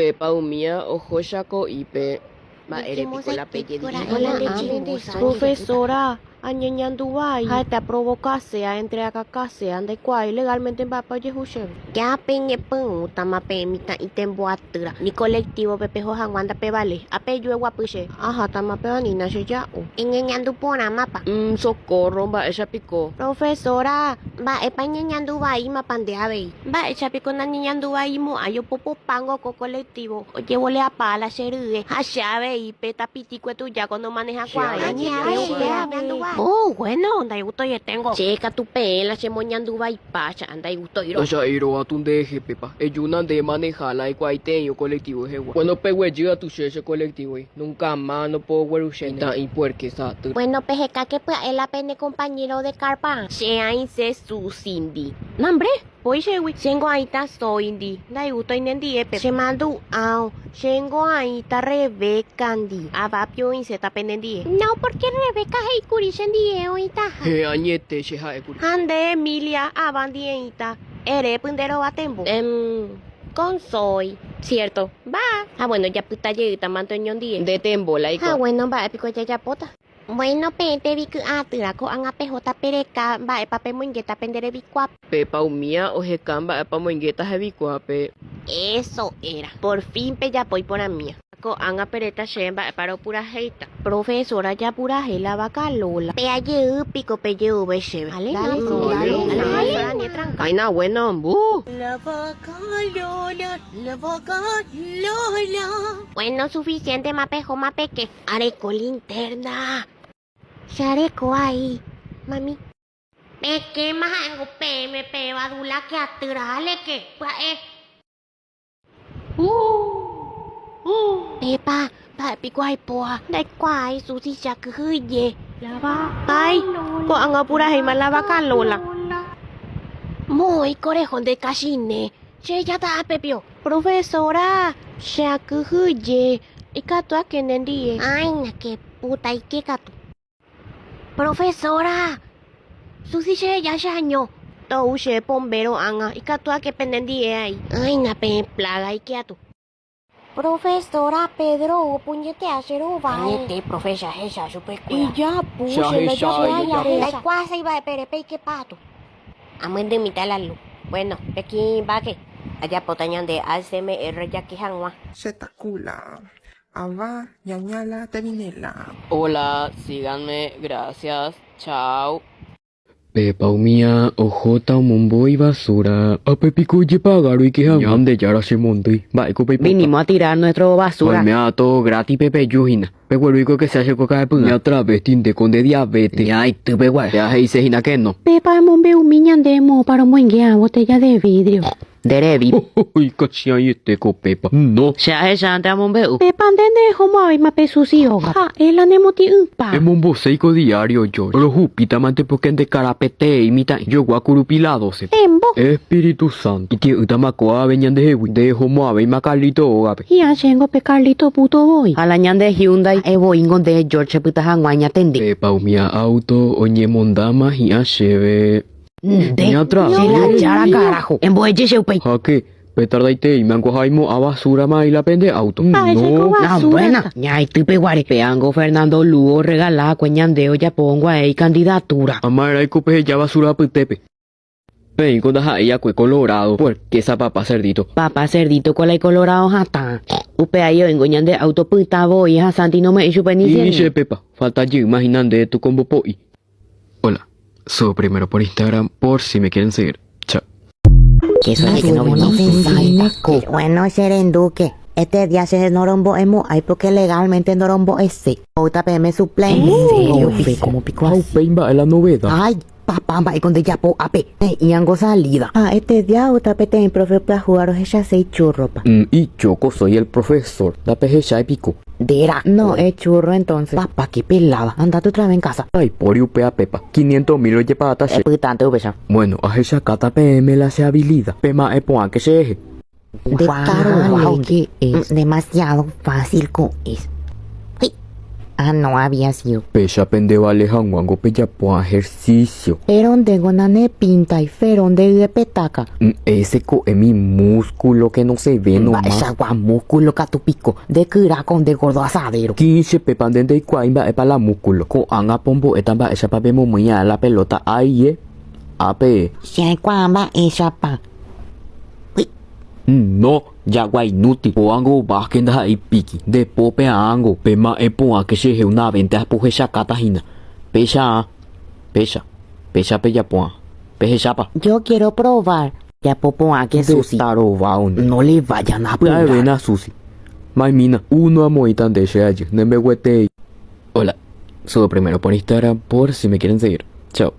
Pepa umia ojo shako ipe. Ma erepico la Profesora, añañanduay, hasta provocasea entre acacasea, de cual legalmente va para Yehushe. Ya peñe pun, tama pemita y temboatura. Ni colectivo pepejo hanguanda pevale, apello guapuche. Ajá, tama peanina se ya. Engañando por mapa. Socorro, va ella picó. Profesora, va epañañando va y mapandeabe. Va ella pico na niñando va y mo ayo popo pango co colectivo. Oye, vole a pala serie. Hachave y peta pitico tu ya cuando maneja cuadra. Oh, bueno, anda y gusto yo tengo. Checa tu pela, se moñando va y pacha, anda y gusto yo. Oya iro a tu deje, Pepa. Eyuna de manejar la cuaiteño colectivo jewa. Cuando pegue llega tu cheche colectivo, nunca más no puedo guaruchenta y puerque sato. Bueno, pejeca que pues el apene compañero de carpa. Sea inse su Cindy. Nombre, pues güey. Tengo ahí ta soy Indy. Da y gusto inendi se mando ao. Tengo ahí ta Rebeca Andy. Abapio inse ta penendi. No, porque Rebeca hey curishendi oita. He añete cheja e curi. Ande Emilia abandienta. Ere pundero batembo. Con soy. Cierto. Va. Bueno, ya puta llegita mantoñón die. De tembo la icua. Bueno, va pico ya pota. Bueno, pente vi que tiraco an apejota pereca, va pape mungueta pendere bicua. Pepa umia o jecamba epa moingueta jebicuape. Eso era. Por fin pe ya voy por a mía. Ko an apereta shemba paro pura heita. Profesora ya pura hela vaca lola. Pe aye pico pe ye ube Vale, dale. Ay na bueno, bu. La vaca lola. Bueno, suficiente mapejo mapeque. Areco linterna. Shareco ahí, mami. Peque más en pe me pe badula que atrale que Pepa, pa pico ay poa. Dai quai susi ya que ye. Lava. Ay, ko ang apura hay malava ka lola. Muy corejón de cachine. Che ya ta pepio. Profesora, ya que ye. Ikato a kenendi. Ay, na que puta y que gato. Profesora, susi che ya año. Todo che bombero anga. Ikato a que penendi ay. Ay, na pe plaga y que gato. Profesora Pedro, puñete a hacer Puñete, profesora, esa super Y ya, pucha, La cuasa iba de perepe y qué pato. Amén de mitad la luz. Bueno, aquí va que. Allá potañan de ASMR ya que hanwa. Setakula. Ava, ñañala, tevinela. Hola, síganme, gracias. Chao. Pepa umia ojota umombo y basura. A pepico ye pagaron y que ande yara se monte. Va, pepa. Vinimos a tirar nuestro basura. Me ha todo gratis pepe yujina. Pegueruico que se hace coca de puna. Ya travestín de con de diabetes. Ya hay tu peguay. Ya hay se hina que no. Pepa mombe umiñan demo para moinguea botella de vidrio. Derevi. Uy, cachia y este co pepa. No. Ya es anda mombe. Pepa dende homo ay mape susi hoga. Ha, el anemoti umpa. Es mombo seico diario yo. Pero jupita mante porque de carapete y mita yo guacurupilado se. Tembo. Espíritu Santo. Y que utamacoa veñan de hewi. De homo ave y macalito hogape. Y achengo pe Carlito puto boy. Alañan de Hyundai. Evo ingon de George puta hanguaña tende. Pepa umia auto oñe mondama y acheve. De atrás. Se la chara carajo. En boye se upei. Jaque. Petardaite y mango jaimo a basura ma y la pende auto. No. No, buena. Ya y guare. Peango Fernando Lugo regala cueñandeo ya pongo a ei candidatura. Amara y cope ya basura putepe. Vengo da ella cue colorado. Porque esa papa cerdito. Papá cerdito con la colorado jata. Upe ahí vengo ñande auto puta voy a Santi no me hizo Y peniciendo. Pepa. Falta yo imaginando de tu combo poi. Hola. Soy primero por Instagram por si me quieren seguir. Chao. Que suerte que no Bueno, Serenduque. Este día se norombo emo ay porque legalmente norombo ese. Otra PM suplente. ¿En serio? Como pico Wow, así. pemba es la novedad. Ay, papá, va y con de yapo ape. Y ango salida. Este día otra pete en profe para jugar ella se churro pa. Y Choco soy el profesor. La peje ya pico. Dera, no es churro entonces. Papá, qué pelada. Andate otra vez en casa. Ay, por upea Pepa. 500.000 oye para tache. Tanto ubesa. Bueno, a esa cata PM la se habilidad. Pema es poa que se eje. De caro, que es demasiado fácil con es. Ah, no había sido. Pecha pendevale hanguango peyapuan ejercicio. Eronde gonane pinta y feronde de petaca. Ese es mi músculo que no se ve nomás. Esa músculo catupico. De cura con de gordo asadero. 15 pepan de cuaimba es para la músculo. Con anga pombo etamba esa pape momuña la pelota. Ay, ape. Si hay cuamba esa pa. No, ya guay inútil. Poango basquenda ahí piqui. De pope a ango. Pema epoa que se una venta puje chacatajina. Pecha. Peyapuan. Peje chapa. Yo quiero probar. Ya popo a que susi. No le vayan a Puede apurar. ver a Susi. Maimina, uno amoitan de ese ayer. No me huete. Hola. Subo primero por Instagram por si me quieren seguir. Chao.